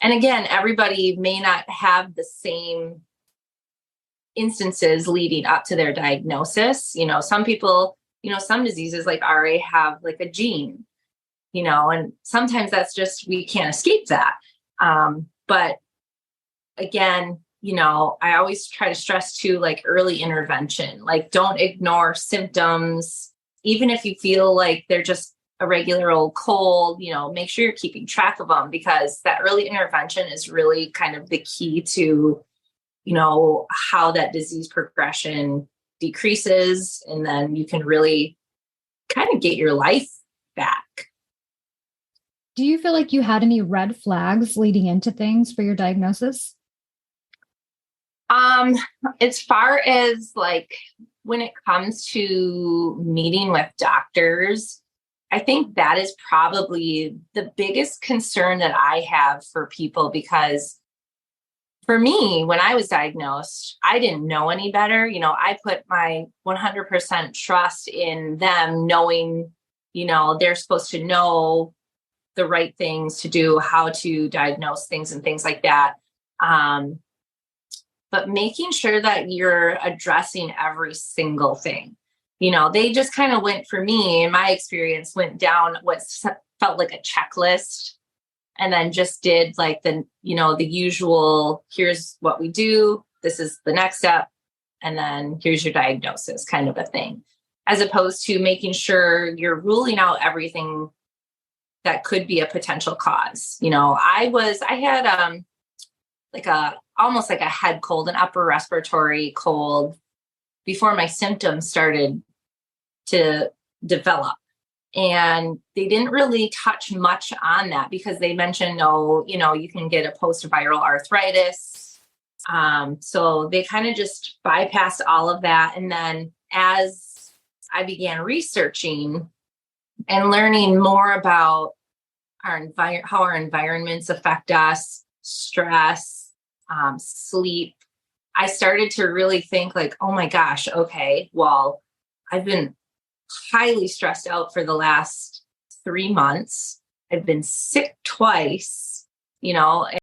And again, everybody may not have the same instances leading up to their diagnosis. Some people, some diseases like RA have like a gene, and sometimes that's just, we can't escape that. But again, I always try to stress too, like early intervention, like don't ignore symptoms. Even if you feel like they're just a regular old cold, make sure you're keeping track of them, because that early intervention is really kind of the key to, how that disease progression decreases. And then you can really kind of get your life back. Do you feel like you had any red flags leading into things for your diagnosis? As far as like when it comes to meeting with doctors, I think that is probably the biggest concern that I have for people, because for me, when I was diagnosed, I didn't know any better. I put my 100% trust in them knowing, they're supposed to know the right things to do, how to diagnose things and things like that. But making sure that you're addressing every single thing. They just kind of went, for me, in my experience, went down what felt like a checklist, and then just did like the usual, here's what we do, this is the next step, and then here's your diagnosis kind of a thing, as opposed to making sure you're ruling out everything that could be a potential cause. I had almost like a head cold, an upper respiratory cold, before my symptoms started to develop. And they didn't really touch much on that, because they mentioned, you can get a post-viral arthritis. So they kind of just bypassed all of that. And then as I began researching and learning more about how our environments affect us, stress, sleep, I started to really think like, oh my gosh, okay, well, I've been highly stressed out for the last 3 months. I've been sick twice,